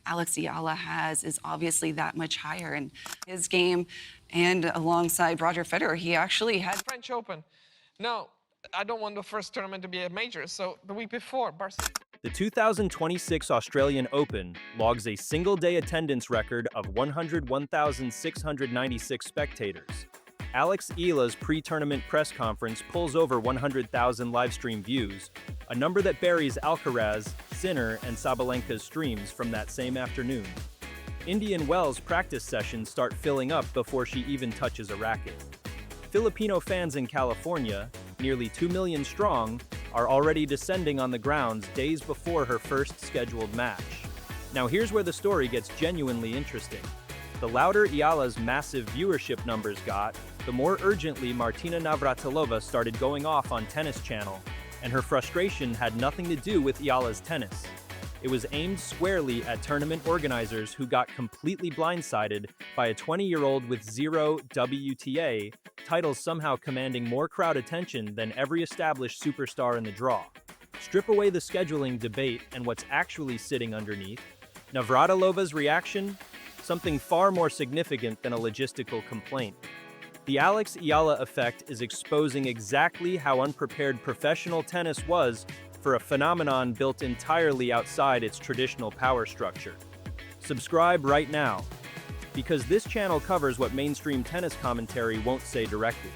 Alex Eala has is obviously that much higher in his game. And alongside Roger Federer, he actually had French Open. No, I don't want the first tournament to be a major, so the week before, Barcelona. The 2026 Australian Open logs a single-day attendance record of 101,696 spectators. Alex Eala's pre-tournament press conference pulls over 100,000 livestream views, a number that buries Alcaraz, Sinner, and Sabalenka's streams from that same afternoon. Indian Wells' practice sessions start filling up before she even touches a racket. Filipino fans in California, nearly 2 million strong, are already descending on the grounds days before her first scheduled match. Now here's where the story gets genuinely interesting. The louder Eala's massive viewership numbers got, the more urgently Martina Navratilova started going off on Tennis Channel, and her frustration had nothing to do with Eala's tennis. It was aimed squarely at tournament organizers who got completely blindsided by a 20-year-old with 0 WTA, titles somehow commanding more crowd attention than every established superstar in the draw. Strip away the scheduling debate and what's actually sitting underneath. Navratilova's reaction? Something far more significant than a logistical complaint. The Alex Eala effect is exposing exactly how unprepared professional tennis was for a phenomenon built entirely outside its traditional power structure. Subscribe right now, because this channel covers what mainstream tennis commentary won't say directly.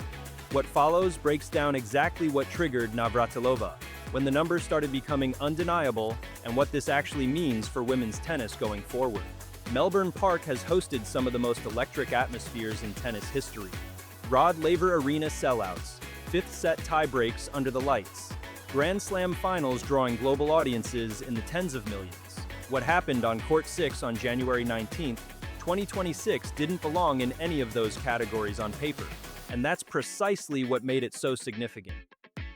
What follows breaks down exactly what triggered Navratilova, when the numbers started becoming undeniable, and what this actually means for women's tennis going forward. Melbourne Park has hosted some of the most electric atmospheres in tennis history. Rod Laver Arena sellouts, fifth set tiebreaks under the lights, Grand Slam finals drawing global audiences in the tens of millions. What happened on Court 6 on January 19, 2026 didn't belong in any of those categories on paper, and that's precisely what made it so significant.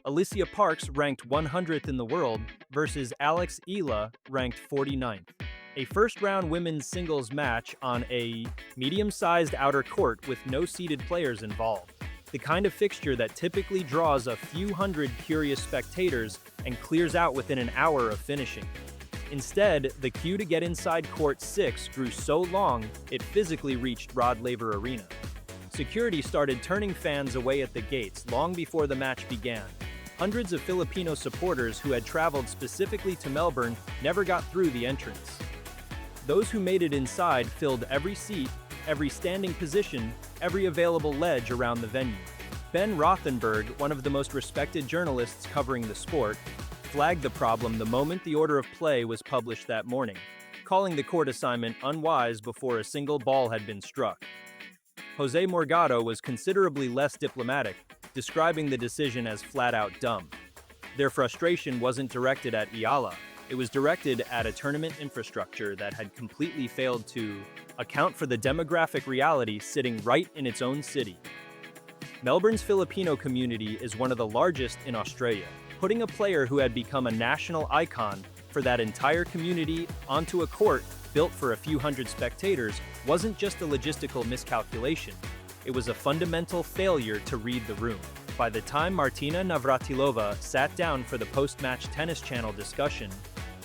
Alicia Parks ranked 100th in the world versus Alex Eala ranked 49th. A first-round women's singles match on a medium-sized outer court with no seeded players involved. The kind of fixture that typically draws a few hundred curious spectators and clears out within an hour of finishing. Instead, the queue to get inside Court 6 grew so long, it physically reached Rod Laver Arena. Security started turning fans away at the gates long before the match began. Hundreds of Filipino supporters who had traveled specifically to Melbourne never got through the entrance. Those who made it inside filled every seat, every standing position, every available ledge around the venue. Ben Rothenberg, one of the most respected journalists covering the sport, flagged the problem the moment the order of play was published that morning, calling the court assignment unwise before a single ball had been struck. Jose Morgado was considerably less diplomatic, describing the decision as flat-out dumb. Their frustration wasn't directed at Eala. It was directed at a tournament infrastructure that had completely failed to account for the demographic reality sitting right in its own city. Melbourne's Filipino community is one of the largest in Australia. Putting a player who had become a national icon for that entire community onto a court built for a few hundred spectators wasn't just a logistical miscalculation. It was a fundamental failure to read the room. By the time Martina Navratilova sat down for the post-match Tennis Channel discussion,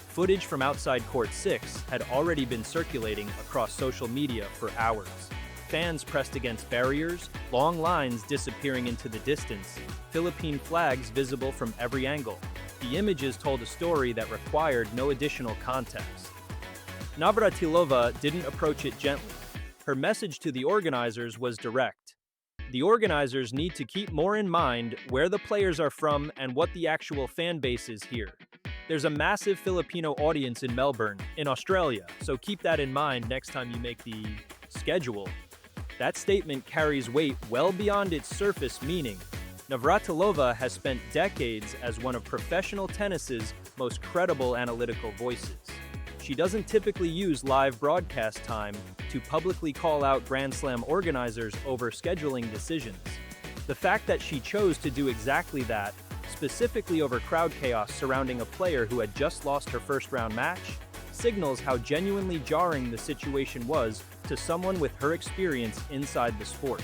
footage from outside Court 6 had already been circulating across social media for hours. Fans pressed against barriers, long lines disappearing into the distance, Philippine flags visible from every angle. The images told a story that required no additional context. Navratilova didn't approach it gently. Her message to the organizers was direct. The organizers need to keep more in mind where the players are from and what the actual fan base is here. There's a massive Filipino audience in Melbourne, in Australia, so keep that in mind next time you make the schedule. That statement carries weight well beyond its surface meaning. Navratilova has spent decades as one of professional tennis's most credible analytical voices. She doesn't typically use live broadcast time to publicly call out Grand Slam organizers over scheduling decisions. The fact that she chose to do exactly that, specifically over crowd chaos surrounding a player who had just lost her first-round match, signals how genuinely jarring the situation was to someone with her experience inside the sport.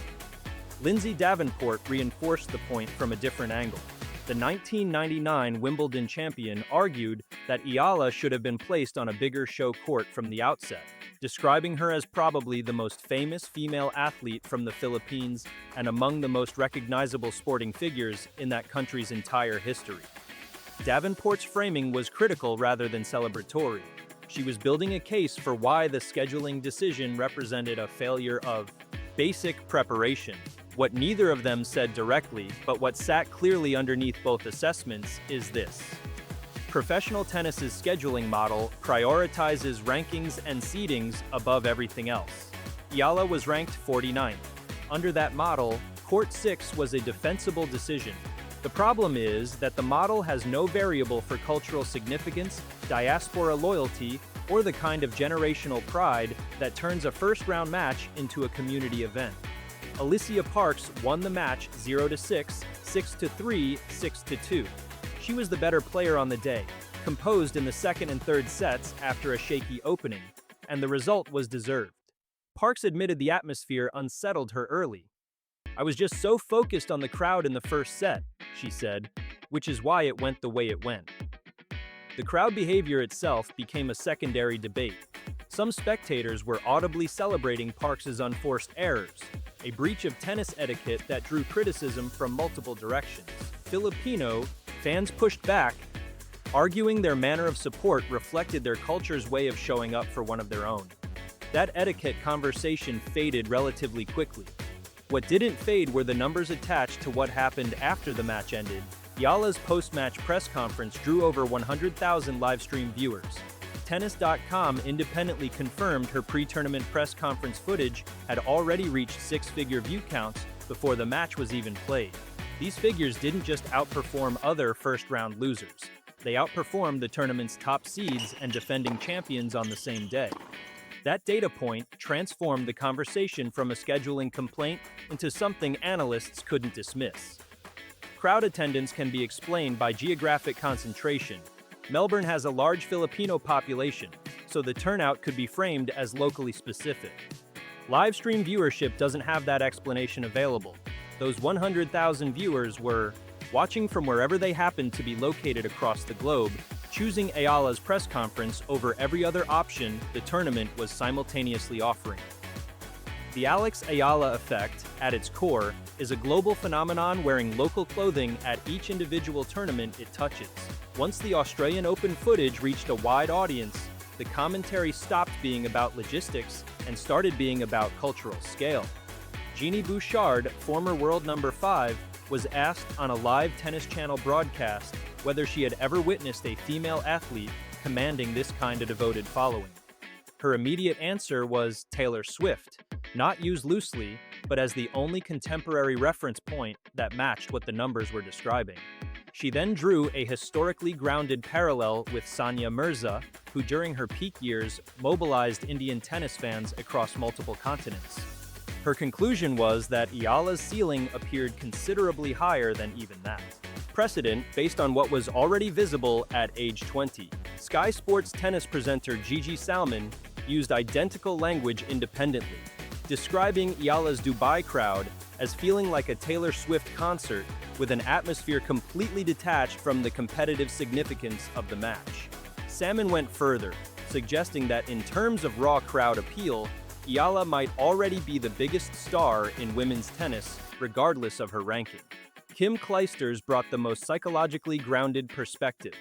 Lindsay Davenport reinforced the point from a different angle. The 1999 Wimbledon champion argued that Eala should have been placed on a bigger show court from the outset, describing her as probably the most famous female athlete from the Philippines and among the most recognizable sporting figures in that country's entire history. Davenport's framing was critical rather than celebratory. She was building a case for why the scheduling decision represented a failure of basic preparation. What neither of them said directly, but what sat clearly underneath both assessments, is this. Professional tennis's scheduling model prioritizes rankings and seedings above everything else. Eala was ranked 49th. Under that model, Court 6 was a defensible decision. The problem is that the model has no variable for cultural significance, diaspora loyalty, or the kind of generational pride that turns a first-round match into a community event. Alicia Parks won the match 0-6, 6-3, 6-2. She was the better player on the day, composed in the second and third sets after a shaky opening, and the result was deserved. Parks admitted the atmosphere unsettled her early. "I was just so focused on the crowd in the first set," she said, which is why it went the way it went. The crowd behavior itself became a secondary debate. Some spectators were audibly celebrating Parks's unforced errors, a breach of tennis etiquette that drew criticism from multiple directions. Filipino fans pushed back, arguing their manner of support reflected their culture's way of showing up for one of their own. That etiquette conversation faded relatively quickly. What didn't fade were the numbers attached to what happened after the match ended. Eala's post-match press conference drew over 100,000 live-stream viewers. Tennis.com independently confirmed her pre-tournament press conference footage had already reached six-figure view counts before the match was even played. These figures didn't just outperform other first-round losers. They outperformed the tournament's top seeds and defending champions on the same day. That data point transformed the conversation from a scheduling complaint into something analysts couldn't dismiss. Crowd attendance can be explained by geographic concentration. Melbourne has a large Filipino population, so the turnout could be framed as locally specific. Live stream viewership doesn't have that explanation available. Those 100,000 viewers were watching from wherever they happened to be located across the globe, choosing Eala's press conference over every other option the tournament was simultaneously offering. The Alex Eala effect, at its core, is a global phenomenon wearing local clothing at each individual tournament it touches. Once the Australian Open footage reached a wide audience, the commentary stopped being about logistics and started being about cultural scale. Jeannie Bouchard, former world number 5, was asked on a live Tennis Channel broadcast whether she had ever witnessed a female athlete commanding this kind of devoted following. Her immediate answer was Taylor Swift, not used loosely, but as the only contemporary reference point that matched what the numbers were describing. She then drew a historically grounded parallel with Sania Mirza, who during her peak years mobilized Indian tennis fans across multiple continents. Her conclusion was that Eala's ceiling appeared considerably higher than even that. Precedent based on what was already visible at age 20. Sky Sports tennis presenter Gigi Salmon used identical language independently, describing Eala's Dubai crowd as feeling like a Taylor Swift concert with an atmosphere completely detached from the competitive significance of the match. Salmon went further, suggesting that in terms of raw crowd appeal, Eala might already be the biggest star in women's tennis, regardless of her ranking. Kim Clijsters brought the most psychologically grounded perspective.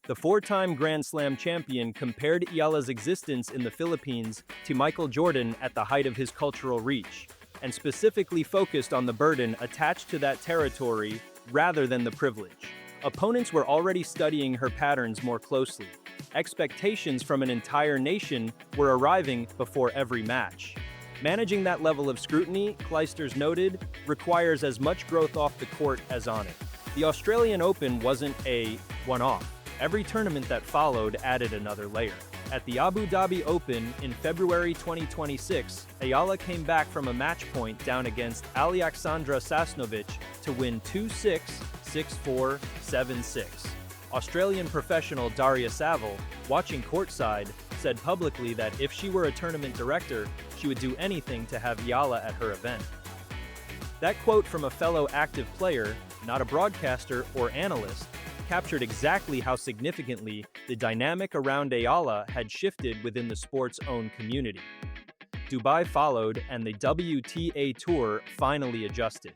The four-time Grand Slam champion compared Eala's existence in the Philippines to Michael Jordan at the height of his cultural reach, and specifically focused on the burden attached to that territory rather than the privilege. Opponents were already studying her patterns more closely. Expectations from an entire nation were arriving before every match. Managing that level of scrutiny, Clijsters noted, requires as much growth off the court as on it. The Australian Open wasn't a one-off. Every tournament that followed added another layer. At the Abu Dhabi Open in February 2026, Eala came back from a match point down against Alexandra Sasnovich to win 2-6, 6-4, 7-6. Australian professional Daria Saville, watching courtside, said publicly that if she were a tournament director, she would do anything to have Eala at her event. That quote from a fellow active player not a broadcaster or analyst, captured exactly how significantly the dynamic around Eala had shifted within the sport's own community. Dubai followed, and the WTA Tour finally adjusted.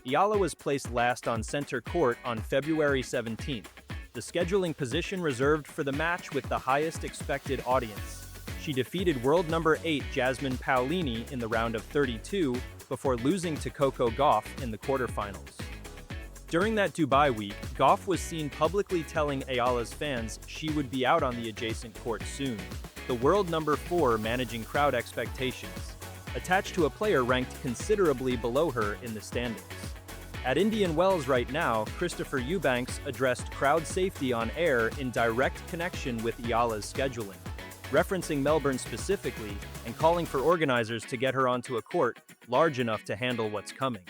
Eala was placed last on center court on February 17th, the scheduling position reserved for the match with the highest expected audience. She defeated world number 8 Jasmine Paolini in the round of 32 before losing to Coco Gauff in the quarterfinals. During that Dubai week, Gauff was seen publicly telling Eala's fans she would be out on the adjacent court soon, the world number 4 managing crowd expectations, attached to a player ranked considerably below her in the standings. At Indian Wells right now, Christopher Eubanks addressed crowd safety on air in direct connection with Eala's scheduling, referencing Melbourne specifically and calling for organizers to get her onto a court large enough to handle what's coming.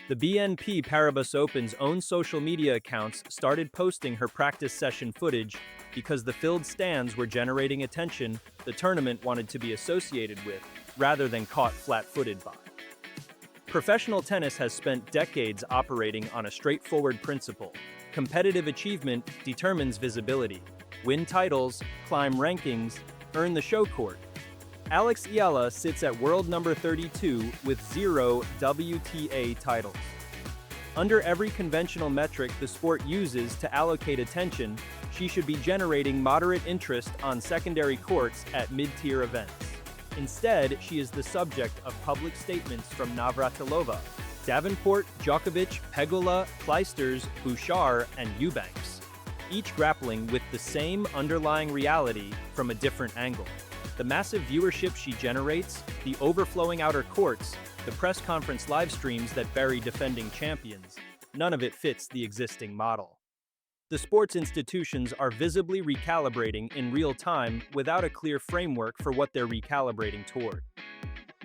The BNP Paribas Open's own social media accounts started posting her practice session footage because the filled stands were generating attention the tournament wanted to be associated with, rather than caught flat-footed by. Professional tennis has spent decades operating on a straightforward principle. Competitive achievement determines visibility. Win titles, climb rankings, earn the show court. Alex Eala sits at world number 32 with 0 WTA titles. Under every conventional metric the sport uses to allocate attention, she should be generating moderate interest on secondary courts at mid-tier events. Instead, she is the subject of public statements from Navratilova, Davenport, Djokovic, Pegula, Kleisters, Bouchard, and Eubanks, each grappling with the same underlying reality from a different angle. The massive viewership she generates, the overflowing outer courts, the press conference live streams that bury defending champions, none of it fits the existing model. The sports institutions are visibly recalibrating in real time without a clear framework for what they're recalibrating toward.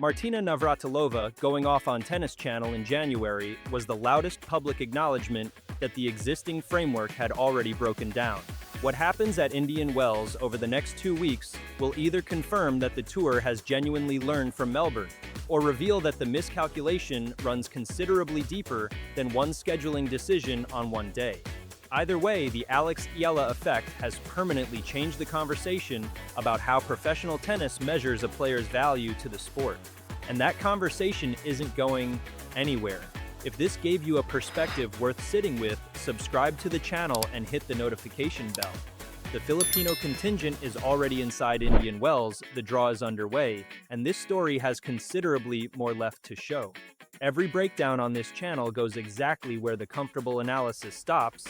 Martina Navratilova going off on Tennis Channel in January was the loudest public acknowledgement that the existing framework had already broken down. What happens at Indian Wells over the next 2 weeks will either confirm that the tour has genuinely learned from Melbourne, or reveal that the miscalculation runs considerably deeper than one scheduling decision on one day. Either way, the Alex Eala effect has permanently changed the conversation about how professional tennis measures a player's value to the sport. And that conversation isn't going anywhere. If this gave you a perspective worth sitting with, subscribe to the channel and hit the notification bell. The Filipino contingent is already inside Indian Wells, the draw is underway, and this story has considerably more left to show. Every breakdown on this channel goes exactly where the comfortable analysis stops,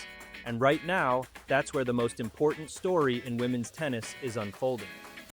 and right now, that's where the most important story in women's tennis is unfolding.